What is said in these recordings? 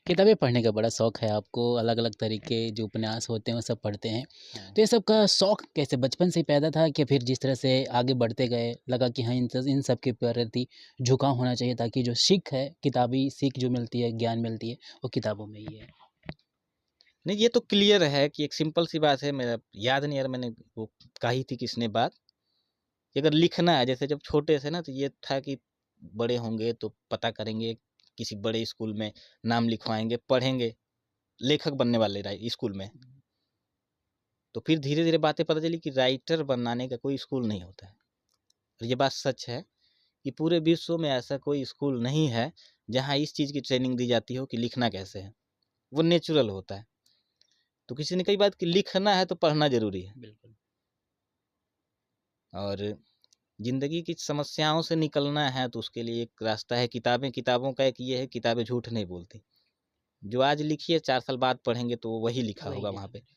किताबें पढ़ने का बड़ा शौक है आपको, अलग-अलग तरीके जो उपन्यास होते हैं वो सब पढ़ते हैं। हाँ। तो ये सब का शौक कैसे बचपन से ही पैदा था कि फिर जिस तरह से आगे बढ़ते गए लगा कि हाँ, इन सब के प्रति झुकाव होना चाहिए ताकि जो सीख है, किताबी सीख जो मिलती है, ज्ञान मिलती है, वो किताबों में ही है? नहीं, ये तो क्लियर है कि एक सिंपल सी बात है, मेरा याद नहीं, यार मैंने वो कही थी किसने बात, कि अगर लिखना है, जैसे जब छोटे थे ना, तो ये था कि बड़े होंगे तो पता करेंगे, किसी बड़े स्कूल में नाम लिखवाएंगे, पढ़ेंगे, लेखक बनने वाले स्कूल में। तो फिर धीरे धीरे बातें पता चली कि राइटर बनाने का कोई स्कूल नहीं होता है। और ये बात सच है कि पूरे विश्व में ऐसा कोई स्कूल नहीं है जहाँ इस चीज़ की ट्रेनिंग दी जाती हो कि लिखना कैसे है। वो नेचुरल होता है। तो किसी ने कई बात कि लिखना है तो पढ़ना जरूरी है। बिल्कुल। और जिंदगी की समस्याओं से निकलना है तो उसके लिए एक रास्ता है किताबें। किताबों का एक ये है, किताबें झूठ नहीं बोलती। जो आज लिखी है 4 साल बाद पढ़ेंगे तो वो वही लिखा वही होगा वहाँ पे। लिखा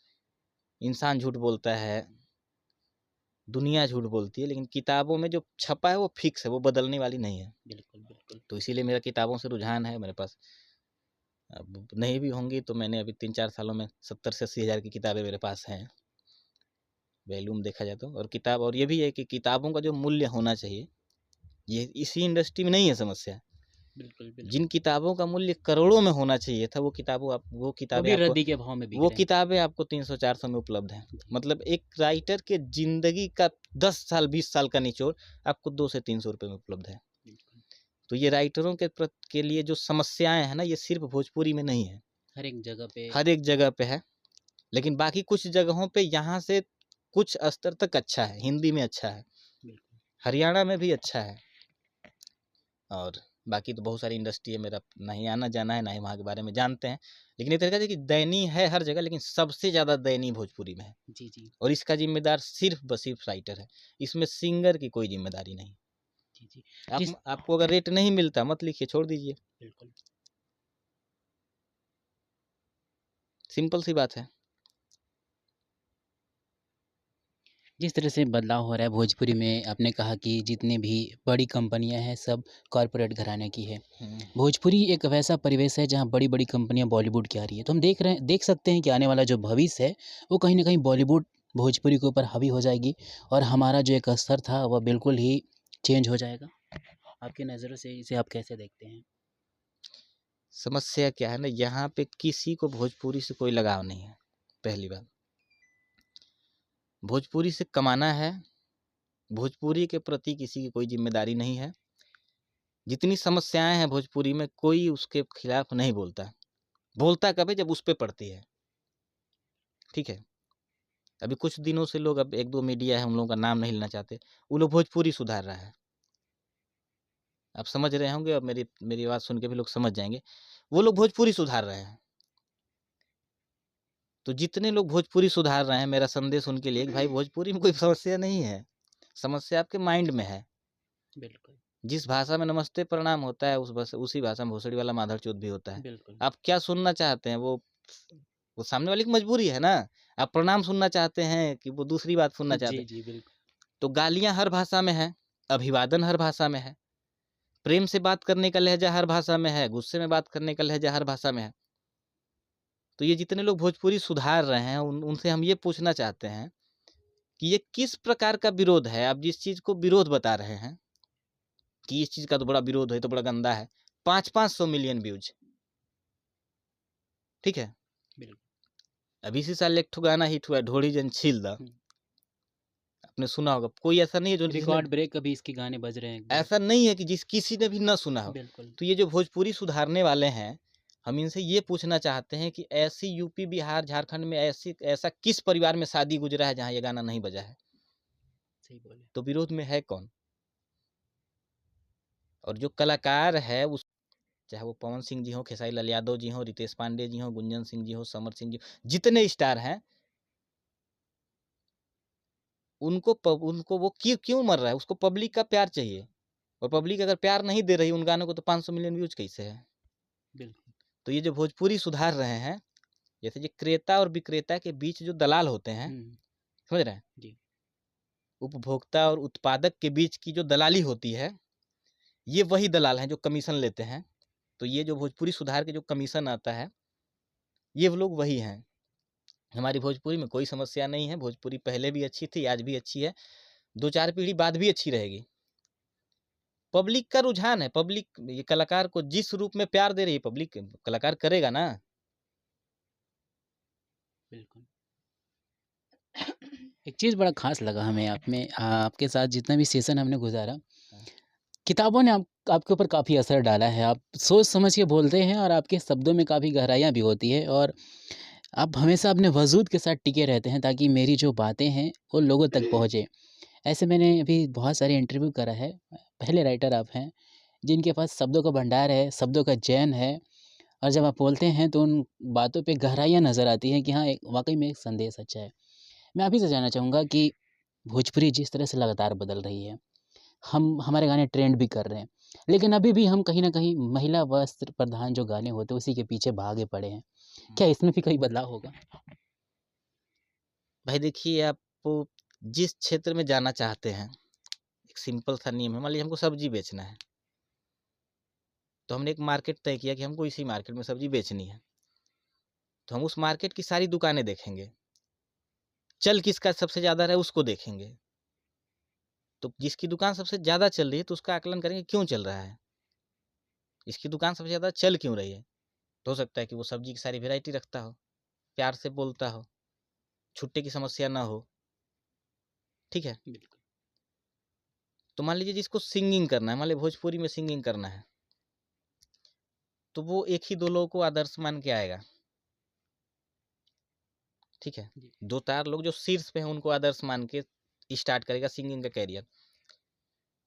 इंसान झूठ बोलता है, दुनिया झूठ बोलती है, लेकिन किताबों में जो छपा है वो फिक्स है, वो बदलने वाली नहीं है। बिल्कुल, बिल्कुल। तो इसीलिए मेरा किताबों से रुझान है मेरे पास। अब नहीं भी होंगी तो मैंने अभी 3-4 सालों में 70 से 80 हज़ार की किताबें मेरे पास हैं, वैल्यूम देखा जाए तो। और किताब, और ये भी है कि किताबों का जो मूल्य होना चाहिए, ये इसी इंडस्ट्री में नहीं है समस्या। बिल्कुल, बिल्कुल। जिन किताबों का मूल्य करोड़ों में होना चाहिए था, वो वो किताबें भी आपको रद्दी के भाव में बिक वो रहे हैं। किताबें आपको 300-400 में उपलब्ध हैं। जी, मतलब एक राइटर के जिंदगी का 10 साल 20 साल का निचोड़ आपको 200 से 300 रुपये में उपलब्ध है। बिल्कुल। तो ये राइटरों के लिए जो समस्याएं हैं ना, ये सिर्फ भोजपुरी में नहीं है, हर एक जगह पे हर एक जगह पे है। लेकिन बाकी कुछ जगहों पे यहाँ से कुछ स्तर तक अच्छा है, हिंदी में अच्छा है, बिल्कुल। हरियाणा में भी अच्छा है। और बाकी तो बहुत सारी इंडस्ट्री है, मेरा नहीं आना जाना है, ना ही वहाँ के बारे में जानते हैं। लेकिन ये तरीका है कि दयनीय है हर जगह, लेकिन सबसे ज़्यादा दयनीय भोजपुरी में है। जी, जी। और इसका जिम्मेदार सिर्फ व सिर्फ राइटर है। इसमें सिंगर की कोई जिम्मेदारी नहीं। जी, जी। जिस आपको अगर रेट नहीं मिलता, मत लिखिए, छोड़ दीजिए। बिल्कुल। सिंपल सी बात है। जिस तरह से बदलाव हो रहा है भोजपुरी में आपने कहा कि जितनी भी बड़ी कंपनियां हैं सब कॉरपोरेट घराने की है। हम्म। भोजपुरी एक वैसा परिवेश है जहां बड़ी-बड़ी कंपनियां बॉलीवुड की आ रही है। तो हम देख सकते हैं कि आने वाला जो भविष्य है वो कहीं न कहीं बॉलीवुड भोजपुरी के ऊपर हावी हो जाएगी और हमारा जो एक स्तर था वह बिल्कुल ही चेंज हो जाएगा। आपकी नज़रों से इसे आप कैसे देखते हैं? समस्या क्या है ना, यहाँ पे किसी को भोजपुरी से कोई लगाव नहीं है। पहली बात, भोजपुरी से कमाना है, भोजपुरी के प्रति किसी की कोई जिम्मेदारी नहीं है। जितनी समस्याएं हैं भोजपुरी में, कोई उसके खिलाफ नहीं बोलता। बोलता कब है, जब उस पे पड़ती है। ठीक है। अभी कुछ दिनों से लोग, अब एक दो मीडिया है, उन लोगों का नाम नहीं लेना चाहते, वो लोग भोजपुरी सुधार रहा है। आप समझ रहे होंगे, अब मेरी मेरी बात सुन के भी लोग समझ जाएंगे। वो लोग भोजपुरी सुधार रहे हैं। तो जितने लोग भोजपुरी सुधार रहे हैं, मेरा संदेश उनके लिए कि भाई, भोजपुरी में कोई समस्या नहीं है, समस्या आपके माइंड में है। बिल्कुल, जिस भाषा में नमस्ते प्रणाम होता है, उसी भाषा में भोसड़ी वाला माधर चौथ भी होता है। बिल्कुल। आप क्या सुनना चाहते हैं, वो सामने वाले की मजबूरी है ना। आप प्रणाम सुनना चाहते हैं कि वो दूसरी बात सुनना चाहते जी, हैं। जी, बिल्कुल। तो गालियां हर भाषा में है, अभिवादन हर भाषा में है, प्रेम से बात करने का लहजा हर भाषा में है, गुस्से में बात करने का लहजा हर भाषा में है। तो ये जितने लोग भोजपुरी सुधार रहे हैं, उनसे हम ये पूछना चाहते हैं कि ये किस प्रकार का विरोध है। आप जिस चीज को विरोध बता रहे हैं कि इस चीज का तो बड़ा विरोध है, तो बड़ा गंदा है, 500-500 मिलियन व्यूज। ठीक है। बिल्कुल। अभी इसी साल एक ठो गाना हिट हुआ है, ढोड़ी जन छील द। हुँ। आपने सुना होगा, कोई ऐसा नहीं है जो जिसने, रिकॉर्ड ब्रेक अभी इसके गाने बज रहे हैं एकदम। ऐसा नहीं है कि जिस किसी ने भी ना सुना हो। बिल्कुल। तो ये जो भोजपुरी सुधारने वाले हैं, हम इनसे ये पूछना चाहते हैं कि ऐसी यूपी बिहार झारखंड में ऐसा किस परिवार में शादी गुजरा है जहाँ ये गाना नहीं बजा है। सही बोले। तो विरोध में है कौन। और जो कलाकार है, उस चाहे वो पवन सिंह जी हो, खेसारी लाल यादव जी हो, रितेश पांडे जी हो, गुंजन सिंह जी हो, समर सिंह जी हो, जितने स्टार हैं, उनको वो क्यों मर रहा है, उसको पब्लिक का प्यार चाहिए। और पब्लिक अगर प्यार नहीं दे रही उन गानों को, तो 500 मिलियन व्यूज कैसे है। बिल्कुल। तो ये जो भोजपुरी सुधार रहे हैं, जैसे ये क्रेता और विक्रेता के बीच जो दलाल होते हैं, हुँ, समझ रहे हैं, जी। उपभोक्ता और उत्पादक के बीच की जो दलाली होती है, ये वही दलाल हैं जो कमीशन लेते हैं। तो ये जो भोजपुरी सुधार के जो कमीशन आता है, ये वो लोग वही हैं। हमारी भोजपुरी में कोई समस्या नहीं है, भोजपुरी पहले भी अच्छी थी, आज भी अच्छी है, 2-4 पीढ़ी बाद भी अच्छी रहेगी। पब्लिक का रुझान है, पब्लिक ये कलाकार को जिस रूप में प्यार दे रही है पब्लिक, कलाकार करेगा ना। बिल्कुल। एक चीज़ बड़ा ख़ास लगा हमें आप में, आपके साथ जितना भी सेशन हमने गुज़ारा, हाँ। किताबों ने आपके ऊपर काफ़ी असर डाला है। आप सोच समझ के बोलते हैं और आपके शब्दों में काफ़ी गहराइयाँ भी होती है, और आप हमेशा अपने वजूद के साथ टिके रहते हैं ताकि मेरी जो बातें हैं वो लोगों तक पहुँचे। ऐसे मैंने अभी बहुत सारे इंटरव्यू करा है, पहले राइटर आप हैं जिनके पास शब्दों का भंडार है, शब्दों का चयन है, और जब आप बोलते हैं तो उन बातों पे गहराइयाँ नज़र आती हैं कि हाँ, एक वाक़ई में एक संदेश अच्छा है। मैं आप ही से जानना चाहूँगा कि भोजपुरी जिस तरह से लगातार बदल रही है, हमारे गाने ट्रेंड भी कर रहे हैं, लेकिन अभी भी हम कहीं न कहीं महिला वस्त्र प्रधान जो गाने होते हैं उसी के पीछे भागे पड़े हैं। क्या इसमें भी कोई बदलाव होगा? भाई देखिए, आप जिस क्षेत्र में जाना चाहते हैं, एक सिंपल सा नियम है। मान लीजिए हमको सब्जी बेचना है, तो हमने एक मार्केट तय किया कि हमको इसी मार्केट में सब्जी बेचनी है, तो हम उस मार्केट की सारी दुकानें देखेंगे, चल किसका सबसे ज़्यादा रहा है उसको देखेंगे। तो जिसकी दुकान सबसे ज़्यादा चल रही है तो उसका आकलन करेंगे क्यों चल रहा है, इसकी दुकान सबसे ज़्यादा चल क्यों रही है। तो हो सकता है कि वो सब्जी की सारी वेराइटी रखता हो, प्यार से बोलता हो, छुट्टे की समस्या ना हो, ठीक है। बिल्कुल। तो मान लीजिए जिसको सिंगिंग करना है, मान लीजिए भोजपुरी में सिंगिंग करना है, तो वो एक ही दो लोगों को आदर्श मान के आएगा, ठीक है। जी। 2-4 लोग जो शीर्ष पे हैं उनको आदर्श मान के स्टार्ट करेगा सिंगिंग का कैरियर।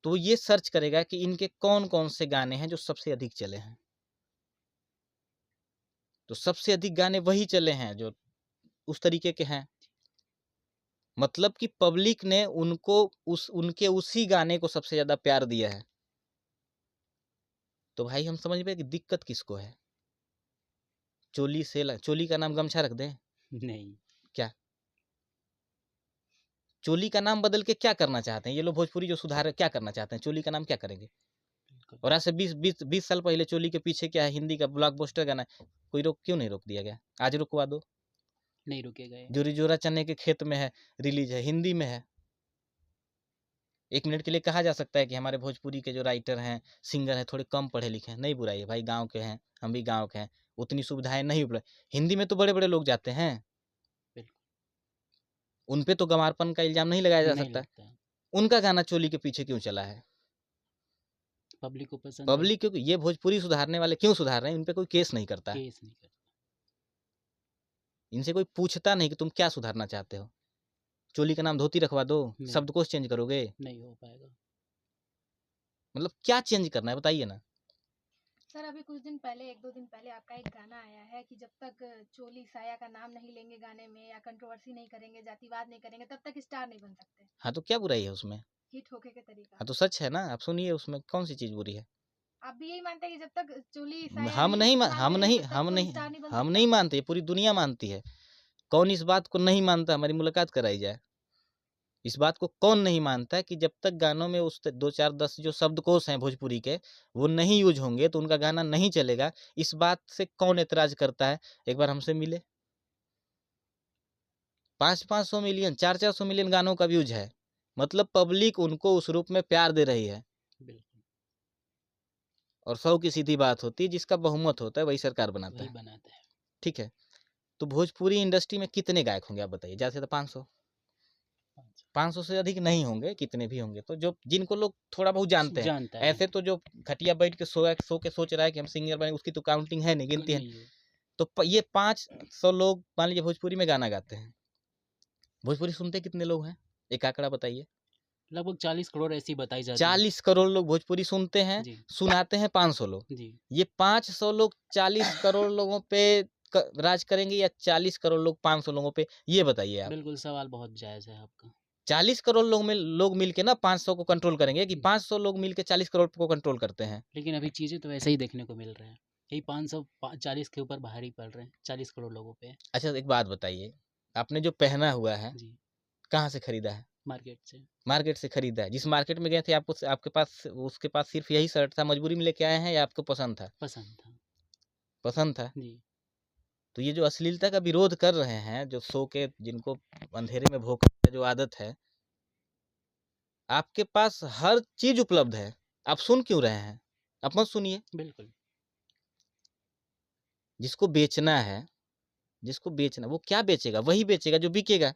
तो ये सर्च करेगा कि इनके कौन-कौन से गाने हैं जो सबसे अधिक चले हैं। तो सबसे अधिक गाने वही चले हैं जो उस तरीके के हैं। मतलब कि पब्लिक ने उनको उनके उसी गाने को सबसे ज़्यादा प्यार दिया है। तो भाई हम समझ में कि दिक्कत किसको है? चोली का नाम गमछा रख दें? नहीं। क्या? चोली का नाम बदल के क्या करना चाहते हैं? ये लोग भोजपुरी जो सुधार है क्या करना चाहते हैं? चोली का नाम क्या करेंगे? बिल्कुल। और आज से 20 साल पहले चोली के पीछे क्या है? हिंदी का ब्लॉकबस्टर गाना है। क्यों नहीं रोक दिया गया? आज रुकवा दो। नहीं रुके गए। जोरी जोरा चने के खेत में है, रिलीज है, हिंदी में है। 1 मिनट के लिए कहा जा सकता है कि हमारे भोजपुरी के जो राइटर हैं, सिंगर हैं, थोड़े कम पढ़े लिखे हैं। नहीं बुराई है भाई, गाँव के हैं, हम भी गाँव के हैं। उतनी सुविधाएँ नहीं उपलब्ध। हिंदी में तो बड़े-बड़े लोग जाते हैं। बिल्कुल। उन पे तो गँवारपन का इल्ज़ाम नहीं लगाया जा नहीं सकता। लगता है। उनका गाना चोली के पीछे क्यों चला है? पब्लिक को पसंद है। पब्लिक क्योंकि ये भोजपुरी सुधारने वाले क्यों सुधार रहे हैं? इन पे कोई केस नहीं करता। केस नहीं करता। इनसे कोई पूछता नहीं कि तुम क्या सुधारना चाहते हो? चोली का नाम धोती रखवा दो, नहीं, शब्दकोश चेंज करोगे? नहीं हो पाएगा। मतलब क्या चेंज करना है बताइए ना? सर अभी कुछ दिन पहले 1-2 दिन पहले आपका एक गाना आया है कि जब तक चोली साया का नाम नहीं लेंगे गाने में या कंट्रोवर्सी नहीं करेंगे, जातिवाद नहीं करेंगे, तब तक स्टार नहीं बन सकते। हाँ, तो क्या बुराई है उसमें? हिट होके के तरीका। हाँ, तो सच है ना, आप सुनिए उसमें कौन-सी चीज़ बुरी है? आप भी यही मानते हैं कि जब तक चोली साया हम नहीं नहीं मा इस्तेमाल करेंगे तब तक कोई स्टार नहीं बन हम सकता? नहीं मानते, ये पूरी दुनिया मानती है। कौन इस बात को नहीं मानता, हमारी मुलाकात कराई जाए। इस बात को कौन नहीं मानता है कि जब तक गानों में उस 2-4-10 जो शब्दकोश हैं भोजपुरी के, वो नहीं यूज़ होंगे तो उनका गाना नहीं चलेगा। इस बात से कौन ऐतराज़ करता है? एक बार हमसे मिले। 5-5 सौ मिलियन, 4-4 सौ मिलियन गानों का व्यूज़ है। मतलब पब्लिक उनको उस रूप में प्यार दे रही है। बिल्कुल। और 100 की सीधी बात होती है, जिसका बहुमत होता है वही सरकार बनाता वही है। बनाता है। ठीक है? तो भोजपुरी इंडस्ट्री में कितने गायक होंगे आप बताइए? ज़्यादा से ज़्यादा 500। 500 500 से अधिक नहीं होंगे, कितने भी होंगे तो जो जिनको लोग थोड़ा बहुत जानते हैं। जानता है। ऐसे तो जो खटिया बैठ के सो के सोच रहा है कि हम सिंगर बने, उसकी तो काउंटिंग है नहीं, गिनती है नहीं। नहीं है। तो ये 500 लोग मान लीजिए भोजपुरी में गाना गाते हैं। भोजपुरी सुनते कितने लोग हैं? एक आंकड़ा बताइए। लगभग 40 करोड़ ऐसी बताई जाती है। 40 करोड़ लोग भोजपुरी सुनते हैं, जी। सुनाते हैं 500 लोग। जी। ये 500 लोग 40 करोड़ लोगों पे राज करेंगे या 40 करोड़ लोग 500 लोगों पे, ये बताइए आप। बिल्कुल, सवाल बहुत जायज़ है आपका। 40 करोड़ लोग मिलके ना 500 को कंट्रोल करेंगे कि 500 लोग मिलके 40 करोड़ को कंट्रोल करते हैं। लेकिन अभी चीज़ें तो ऐसे ही देखने को मिल रहा है। यही 540 के ऊपर भारी पड़ रहे हैं 40 करोड़ लोगों पे। अच्छा एक बात बताइए, आपने जो पहना हुआ है जी। कहाँ से खरीदा है? मार्केट से खरीदा है। जिस मार्केट में गए थे आपको आपके पास उसके पास सिर्फ यही शर्ट था, मजबूरी में लेके आए हैं या आपको पसंद था? पसंद था। जी। तो ये जो अश्लीलता का विरोध कर रहे हैं, जो सो के जिनको अंधेरे में भोंकने की जो आदत है, आपके पास हर चीज उपलब्ध है, आप सुन क्यों रहे हैं? आप मत सुनिए। बिल्कुल। जिसको बेचना है, वो क्या बेचेगा? वही बेचेगा जो बिकेगा।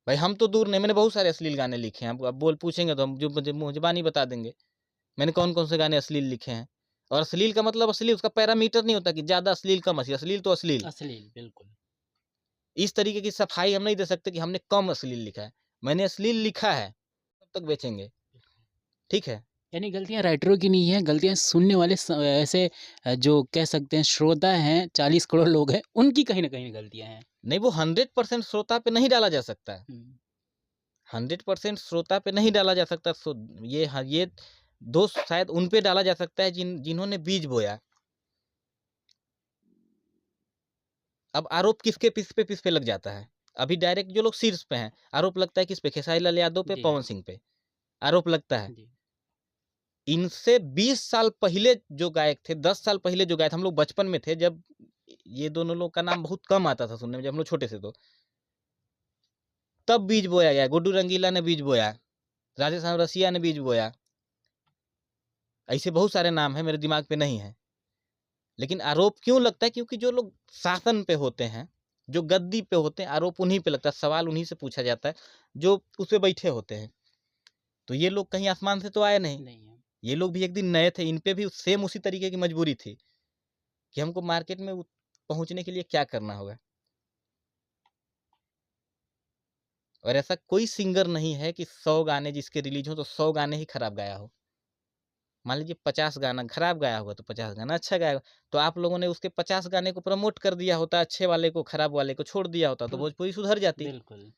भाई हम तो दूर नहीं, मैंने बहुत सारे अश्लील गाने लिखे हैं। आप बोल पूछेंगे तो हम जो मुँह ज़बानी बता देंगे। मैंने कौन-कौन से गाने अश्लील लिखे हैं। और अश्लील का मतलब अश्लील, उसका पैरामीटर नहीं होता कि ज़्यादा अश्लील, कम अश्लील। अश्लील तो अश्लील। बिल्कुल। इस तरीके की सफाई हम नहीं दे सकते कि हमने कम अश्लील लिखा है। मैंने अश्लील लिखा है, तब तक बेचेंगे। ठीक है? यानी गलतियाँ राइटरों की नहीं है, गलतियाँ सुनने वाले ऐसे जो कह सकते हैं श्रोता हैं, 40 करोड़ लोग हैं, उनकी कहीं न कहीं गलतियाँ हैं। नहीं, वो 100% श्रोता पे नहीं डाला जा सकता है। 100% श्रोता पे नहीं डाला जा सकता। ये दोष शायद उन पे डाला जा सकता है जिन्होंने बीज बोया। अब आरोप किसके किस पे लग जाता है? अभी डायरेक्ट जो लोग शीर्ष पे हैं, आरोप लगता है किस पे? खेसारी लाल यादव पे, जी। पवन सिंह पे आरोप लगता है। जी। इनसे 20 साल पहले जो गायक थे, 10 साल पहले जो गायक, हम लोग बचपन में थे जब ये दोनों लोग का नाम बहुत कम आता था सुनने में, जब हम लोग छोटे थे, तो तब बीज बोया गया। गुड्डू रंगीला ने बीज बोया, राधे श्याम रसिया ने बीज बोया। ऐसे बहुत सारे नाम हैं, मेरे दिमाग पे नहीं है। लेकिन आरोप क्यों लगता है? क्योंकि जो लोग शासन पे होते हैं, जो गद्दी पे होते हैं, आरोप उन्हीं पे लगता है, सवाल उन्हीं से पूछा जाता है जो उस पे बैठे होते हैं। तो ये लोग कहीं आसमान से तो आए नहीं। नहीं है। ये लोग भी एक दिन नए थे, इन पे भी सेम उसी तरीके की मजबूरी थी कि हमको मार्केट में पहुंचने के लिए क्या करना होगा। और ऐसा कोई सिंगर नहीं है कि 100 गाने जिसके रिलीज हो तो 100 गाने ही खराब गाया हो। मान लीजिए 50 गाना खराब गाया होगा तो 50 गाना अच्छा गाएगा। तो आप लोगों ने उसके 50 गाने को प्रमोट कर दिया होता, अच्छे वाले को खराब वाले को छोड़ दिया होता, तो भोजपुरी सुधर जाती। बिल्कुल।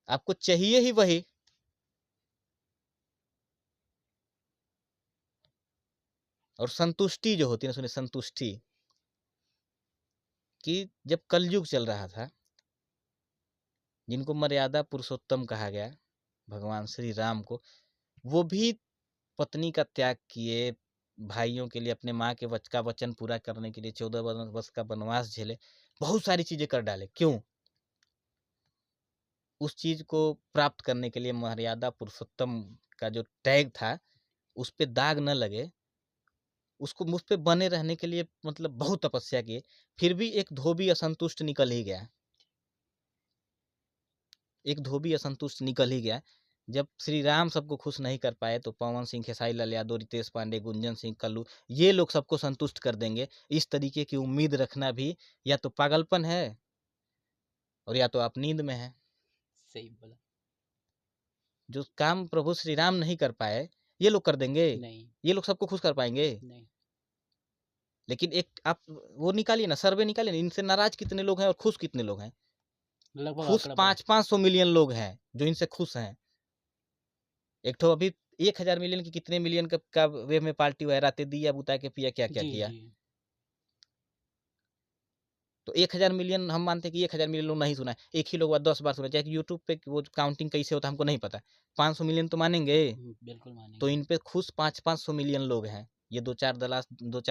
आपको चाहिए ही वही। और संतुष्टि जो होती है ना, सुनिए, संतुष्टि कि जब कलयुग चल रहा था, जिनको मर्यादा पुरुषोत्तम कहा गया, भगवान श्री राम को, वो भी पत्नी का त्याग किए, भाइयों के लिए, अपने माँ के का वचन पूरा करने के लिए 14 वर्ष का वनवास झेले, बहुत सारी चीजें कर डाले। क्यों? उस चीज को प्राप्त करने के लिए मर्यादा पुरुषोत्तम का जो टैग था, उस पे दाग न लगे, उसको मुझ पे बने रहने के लिए मतलब बहुत तपस्या किए। फिर भी एक धोबी असंतुष्ट निकल ही गया। एक धोबी असंतुष्ट निकल ही गया। जब श्री राम सबको खुश नहीं कर पाए तो पवन सिंह, खेसारी लाल यादव, रितेश पांडे, गुंजन सिंह, कल्लू, ये लोग सबको संतुष्ट कर देंगे। इस तरीके की उम्मीद रखना भी या तो पागलपन है और या तो आप नींद में हैं। सही बोला। जो काम प्रभु श्री राम नहीं कर पाए, ये लोग कर देंगे? नहीं। ये लोग सबको खुश कर पाएंगे? नहीं। लेकिन एक आप वो निकालिए ना, सर्वे निकालिए ना, इनसे नाराज कितने लोग हैं और खुश कितने लोग हैं? लगभग खुश आंकड़ा बड़ा 500 मिलियन लोग हैं जो इनसे खुश हैं। एक तो अभी 1000 मिलियन की कितने मिलियन का वे में पार्टी हुआ है, रातें दिया बुता के पिया, क्या क्या जी, किया। जी। तो 1000 मिलियन हम मानते हैं कि 1000 मिलियन लोग नहीं सुना है, एक ही लोग 10 बार सुना, चाहे यूट्यूब पे वो काउंटिंग कैसे होता है हमको नहीं पता। 500 मिलियन तो मानेंगे। बिल्कुल तो मानेंगे। इन पे खुश 500 मिलियन लोग हैं। ये 2-4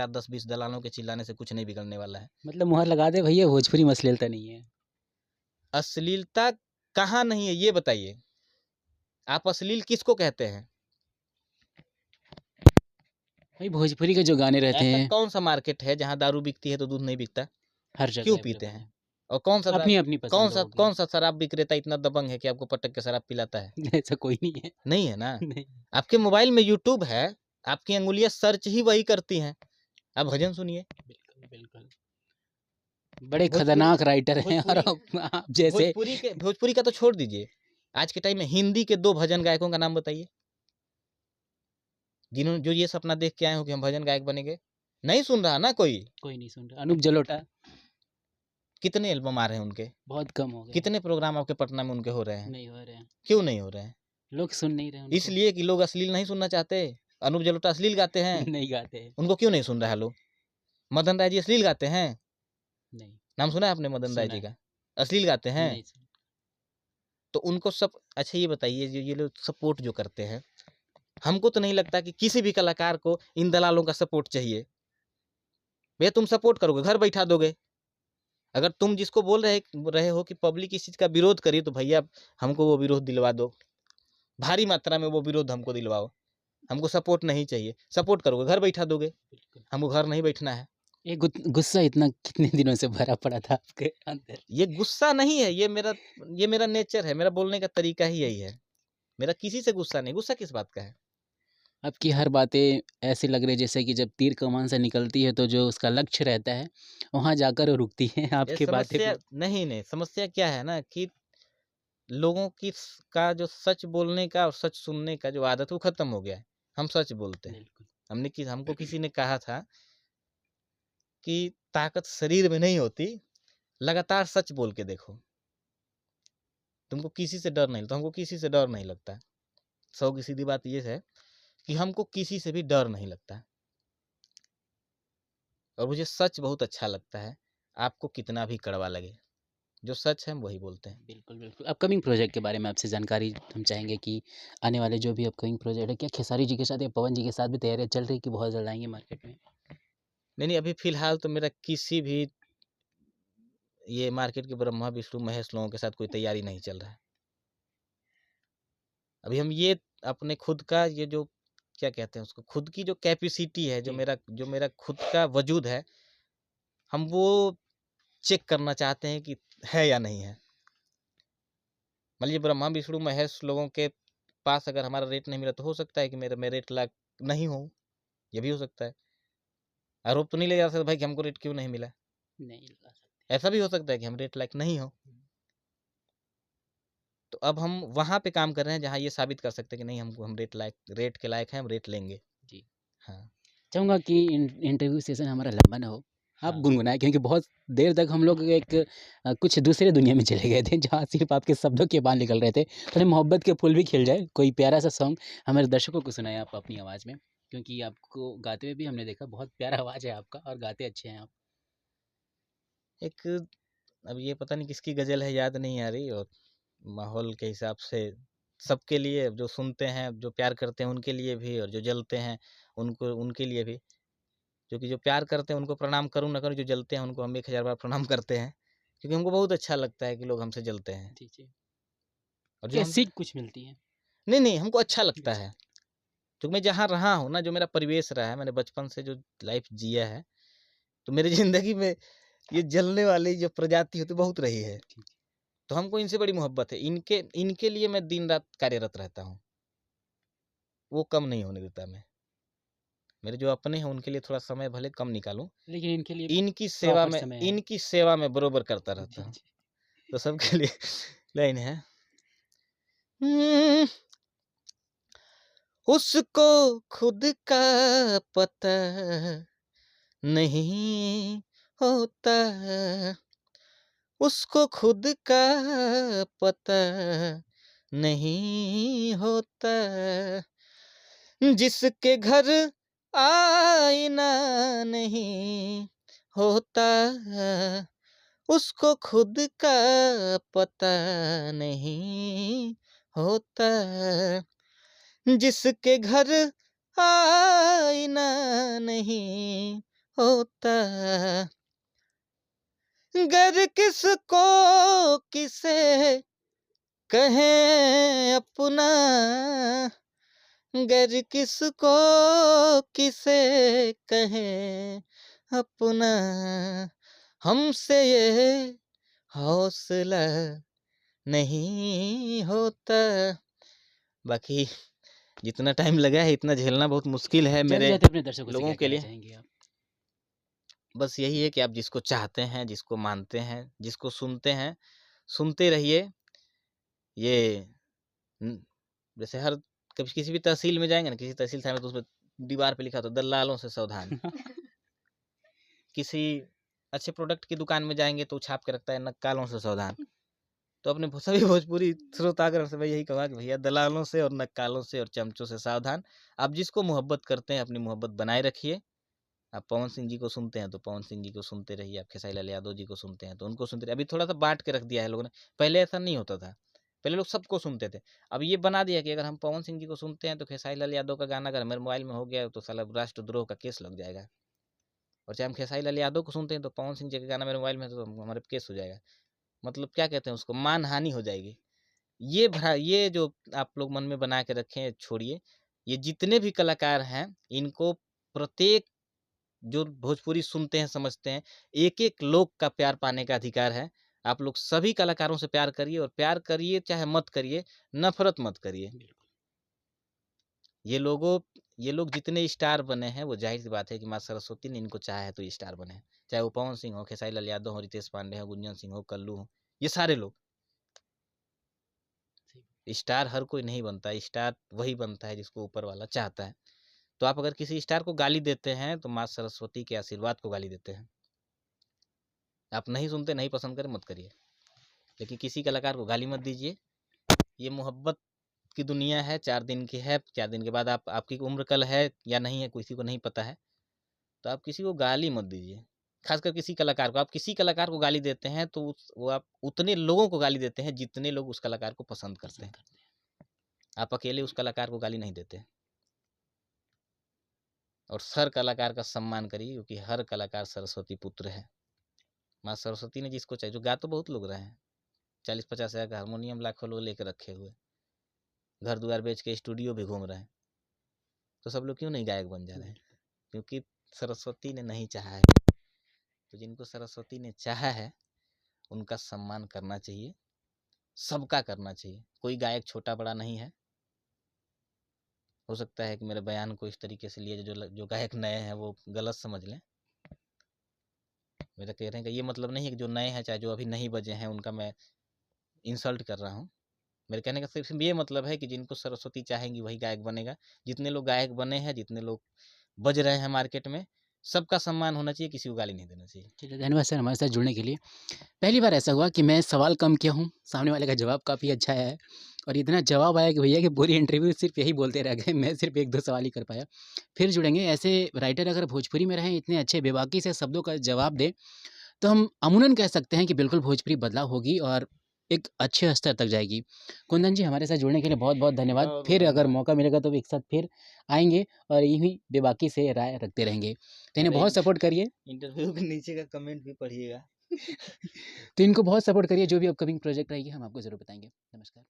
10-20 दलालों के चिल्लाने से कुछ नहीं बिगड़ने वाला है। मतलब मुहर लगा दे भैया, भोजपुरी में अश्लीलता नहीं है। अश्लीलता कहाँ नहीं है ये बताइए? आप अश्लील किसको कहते हैं? भाई भोजपुरी के जो गाने रहते ऐसा हैं, कौन सा मार्केट है जहाँ दारू बिकती है तो दूध नहीं बिकता? हर जगह क्यों पीते अवेलेबल हैं? है। और अपनी-अपनी पसंद होगी। कौन सा शराब विक्रेता इतना दबंग है कि आपको पटक के शराब पिलाता है? ऐसा कोई नहीं है। नहीं है ना। नहीं। आपके मोबाइल में यूट्यूब है, आपकी अंगुलियां सर्च ही वही करती हैं। आप भजन सुनिए। बिल्कुल, बिल्कुल। बड़े भोजपुरी खतरनाक राइटर हैं और भोजपुरी आप जैसे भोजपुरी का तो छोड़ दीजिए। आज के टाइम में हिंदी के 2 भजन गायकों का नाम बताइए, जिन्होंने जो ये सपना देख के आए हो कि हम भजन गायक बनेंगे। नहीं सुन रहा ना कोई। कोई नहीं सुन रहा। अनूप जलोटा कितने एल्बम आ रहे हैं उनके? बहुत कम हो गए। कितने प्रोग्राम आपके पटना में उनके हो रहे हैं? नहीं हो रहे हैं। क्यों नहीं हो रहे हैं? लोग सुन नहीं रहे उनको। इसलिए कि लोग अश्लील नहीं सुनना चाहते। अनूप जलोटा अश्लील गाते हैं, नहीं गाते हैं। उनको क्यों नहीं सुन रहा है लोग? मदन राय जी अश्लील गाते हैं? नहीं। नाम सुना है आपने मदन राय सुना जी है। का? अश्लील गाते हैं? नहीं सुना। तो उनको सब अच्छा ये बताइए ये लोग सपोर्ट जो करते हैं, हमको तो नहीं लगता कि किसी भी कलाकार को इन दलालों का सपोर्ट चाहिए। भैया तुम सपोर्ट करोगे, घर बैठा दोगे। अगर तुम जिसको बोल रहे हो कि पब्लिक इस चीज़ का विरोध करी, तो भैया हमको वो विरोध दिलवा दो, भारी मात्रा में वो विरोध हमको दिलवाओ। हमको सपोर्ट नहीं चाहिए। सपोर्ट करोगे, घर बैठा दोगे, बिल्कुल। हमको घर नहीं बैठना है। ये गुस्सा इतना कितने दिनों से भरा पड़ा था आपके अंदर? ये गुस्सा नहीं है, ये मेरा नेचर है, मेरा बोलने का तरीका ही यही है। मेरा किसी से गुस्सा नहीं, गुस्सा किस बात का है? आपकी हर बातें ऐसी लग रही है जैसे कि जब तीर कमान से निकलती है तो जो उसका लक्ष्य रहता है, वहाँ जाकर वो रुकती है। ये आपकी बातें समस्या भी नहीं, समस्या क्या है ना कि लोगों की का जो सच बोलने का और सच सुनने का जो आदत वो खत्म हो गया है। हम सच बोलते हैं। बिल्कुल। हमको किसी ने कहा था कि ताकत शरीर में नहीं होती, लगातार सच बोल के देखो, तुमको किसी से डर नहीं। तो हमको किसी से डर नहीं लगता। सौ की सीधी बात ये है कि हमको किसी से भी डर नहीं लगता और मुझे सच बहुत अच्छा लगता है, आपको कितना भी कड़वा लगे। जो सच है हम वही बोलते हैं। बिल्कुल, बिल्कुल। अपकमिंग प्रोजेक्ट के बारे में आपसे जानकारी हम चाहेंगे कि आने वाले जो भी अपकमिंग प्रोजेक्ट है, क्या खेसारी जी के साथ या पवन जी के साथ भी तैयारियाँ चल रही है कि बहुत जल्द आएँगे मार्केट में? नहीं, अभी फ़िलहाल तो मेरा किसी भी ये मार्केट के ब्रह्मा, विष्णु, महेश लोगों के साथ कोई तैयारी नहीं चल रहा है। अभी हम ये अपने खुद का ये जो क्या कहते हैं उसको, खुद की जो कैपेसिटी है, जी। जो मेरा खुद का वजूद है, हम वो चेक करना चाहते हैं कि है या नहीं है। मान लीजिए ब्रह्मा, विष्णु, महेश लोगों के पास अगर हमारा रेट नहीं मिला तो हो सकता है कि मैं रेट लायक नहीं हूँ, ये भी हो सकता है। आरोप तो नहीं लगा सकते भाई कि हमको रेट क्यों नहीं मिला। नहीं लगा सकते। ऐसा भी हो सकता है कि हम रेट लायक नहीं हो। तो अब हम वहाँ पे काम कर रहे हैं जहाँ ये साबित कर सकते हैं कि नहीं, हम रेट के लायक हैं, हम रेट लेंगे। जी। हाँ, चाहूँगा कि इंटरव्यू सेशन हमारा लंबा ना हो। आप हाँ। गुनगुनाएँ क्योंकि बहुत देर तक हम लोग एक कुछ दूसरे दुनिया में चले गए थे जहाँ सिर्फ़ आपके शब्दों के बाण निकल रहे थे। थोड़े मोहब्बत के फूल भी खिल जाए, कोई प्यारा-सा सॉन्ग हमारे दर्शकों को सुनाएँ आप अपनी आवाज़ में। क्योंकि आपको गाते हुए भी हमने देखा, बहुत प्यारा आवाज़ है आपका और गाते अच्छे हैं आप। एक अब ये पता नहीं किसकी गज़ल है, याद नहीं आ रही, और माहौल के हिसाब से सबके लिए, जो सुनते हैं, जो प्यार करते हैं उनके लिए भी, और जो जलते हैं उनके लिए भी। क्योंकि जो प्यार करते हैं उनको प्रणाम करूँ ना करूँ, जो जलते हैं उनको हम 1000 बार प्रणाम करते हैं। क्योंकि हमको बहुत अच्छा लगता है कि लोग हमसे जलते हैं। जी, जी। और जो क्या हम सीख कुछ मिलती है? नहीं, हमको अच्छा लगता अच्छा। है। क्योंकि मैं जहाँ रहा हूँ ना, जो मेरा परिवेश रहा है, मैंने बचपन से जो लाइफ़ जिया है, तो मेरी ज़िंदगी में ये जलने वाली जो प्रजाति होती है बहुत रही है। जी, तो हमको इनसे बड़ी मोहब्बत है। इनके इनके लिए मैं दिन-रात कार्यरत रहता हूँ। वो कम नहीं होने देता मैं। मेरे जो अपने हैं उनके लिए थोड़ा समय भले कम निकालूँ, लेकिन इनके लिए प्रॉपर समय है। इनकी सेवा में बरोबर करता रहता जी, हूँ। जी। तो सबके लिए लाइन है। हुँ, उसको खुद का पता नहीं होता, उसको खुद का पता नहीं होता, जिसके घर आईना नहीं होता, उसको खुद का पता नहीं होता, जिसके घर आईना नहीं होता, गर किसको किसे कहें अपना, गर किसको किसे कहें अपना, हमसे ये हौसला नहीं होता। बाकी जितना टाइम लगा है इतना झेलना बहुत मुश्किल है मेरे जाते-जाते अपने दर्शकों से लोगों क्या के कहना लिए। चाहेंगे आप? बस यही है कि आप जिसको चाहते हैं, जिसको मानते हैं, जिसको सुनते हैं, सुनते रहिए। ये न जैसे हर कभी किसी भी तहसील में जाएँगे ना, किसी तहसील थाने में, तो उसमें दीवार पे लिखा होता है दल्लालों से सावधान। किसी अच्छे प्रोडक्ट की दुकान में जाएँगे तो छाप के रखता है नक्कालों से सावधान। तो अपने सभी भोजपुरी श्रोतागण से मैं यही कहूँगा कि भैया दलालों से और नक्कालों से और चमचों से सावधान। आप जिसको मोहब्बत करते हैं अपनी मोहब्बत बनाए रखिए। आप पवन सिंह जी को सुनते हैं तो पवन सिंह जी को सुनते रहिए, आप खेसारी लाल यादव जी को सुनते हैं तो उनको सुनते रहिए। अभी थोड़ा-सा बाँट के रख दिया है लोगों ने, पहले ऐसा नहीं होता था। पहले लोग सबको सुनते थे। अब ये बना दिया कि अगर हम पवन सिंह जी को सुनते हैं तो खेसारी लाल यादव का गाना अगर मेरे मोबाइल में हो गया तो साला राष्ट्रद्रोह का केस लग जाएगा। और चाहे हम खेसारी लाल यादव को सुनते हैं तो पवन सिंह जी का गाना मेरे मोबाइल में है तो हमारे पे केस हो जाएगा। मतलब क्या कहते हैं उसको, मानहानि हो जाएगी। ये जो आप लोग मन में बना के रखे हैं छोड़िए। ये जितने भी कलाकार हैं इनको प्रत्येक जो भोजपुरी सुनते हैं समझते हैं, एक-एक लोग का प्यार पाने का अधिकार है। आप लोग सभी कलाकारों से प्यार करिए और प्यार करिए चाहे मत करिए, नफ़रत मत करिए। ये लोग जितने स्टार बने हैं वो ज़ाहिर-सी बात है कि माँ सरस्वती ने इनको चाहा है तो ये स्टार बने हैं। चाहे वो पवन सिंह हो, खेसारी लाल यादव हो, रितेश पांडे हो, गुंजन सिंह हो, कल्लू हो, ये सारे लोग। स्टार हर कोई नहीं बनता, स्टार वही बनता है जिसको ऊपर वाला चाहता है। तो आप अगर किसी स्टार को गाली देते हैं तो माँ सरस्वती के आशीर्वाद को गाली देते हैं। आप नहीं सुनते, नहीं पसंद करें, मत करिए। लेकिन किसी कलाकार को गाली मत दीजिए। ये मोहब्बत की दुनिया है, 4 दिन की है, 4 दिन के बाद आपकी उम्र कल है या नहीं है किसी को नहीं पता है। तो आप किसी को गाली मत दीजिए। खासकर किसी कलाकार को, आप किसी कलाकार को गाली देते हैं तो वो आप उतने लोगों को गाली देते हैं जितने लोग उस कलाकार को पसंद करते हैं। आप अकेले उस कलाकार को गाली नहीं देते। और हर कलाकार का सम्मान करिए क्योंकि हर कलाकार सरस्वती पुत्र है। माँ सरस्वती ने जिसको चाहे, जो गा तो बहुत लोग रहे हैं, 40-50 हज़ार का हारमोनियम लाखों लोग लेकर रखे हुए, घर दुआर बेच के स्टूडियो भी घूम रहे हैं, तो सब लोग क्यों नहीं गायक बन जा रहे हैं? क्योंकि सरस्वती ने नहीं चाहा है। तो जिनको सरस्वती ने चाहा है उनका सम्मान करना चाहिए, सबका करना चाहिए। कोई गायक छोटा बड़ा नहीं है। हो सकता है कि मेरे बयान को इस तरीके से लिए जो गायक नए हैं वो गलत समझ लें। मेरा कहने का ये मतलब नहीं है कि जो नए हैं चाहे जो अभी नहीं बजे हैं उनका मैं इंसल्ट कर रहा हूँ। मेरे कहने का सिर्फ ये मतलब है कि जिनको सरस्वती चाहेंगी वही गायक बनेगा। जितने लोग गायक बने हैं, जितने लोग बज रहे हैं मार्केट में, सबका सम्मान होना चाहिए, किसी को गाली नहीं देना चाहिए। चलिए धन्यवाद सर हमारे साथ जुड़ने के लिए। पहली बार ऐसा हुआ कि मैं सवाल कम किया हूँ, सामने वाले का जवाब काफ़ी अच्छा है और इतना जवाब आया कि भैया कि पूरी इंटरव्यू सिर्फ यही बोलते रह गए, मैं सिर्फ 1-2 सवाल ही कर पाया। फिर जुड़ेंगे, ऐसे राइटर अगर भोजपुरी में रहें, इतने अच्छे बेबाकी से शब्दों का जवाब दें, तो हम अमूमन कह सकते हैं कि बिल्कुल भोजपुरी बदलाव होगी और एक अच्छे स्तर तक जाएगी। कुंदन जी हमारे साथ जुड़ने के लिए बहुत-बहुत धन्यवाद। बहुत-बहुत फिर अगर धन्यवाद। मौका मिलेगा तो एक साथ फिर आएँगे और यूँ ही बेबाकी से राय रखते रहेंगे। तो इन्हें अरे बहुत सपोर्ट करिए। इंटरव्यू के नीचे का कमेंट भी पढ़िएगा। तो इनको बहुत सपोर्ट करिए, जो भी अपकमिंग प्रोजेक्ट रहेगी हम आपको ज़रूर बताएँगे। नमस्कार।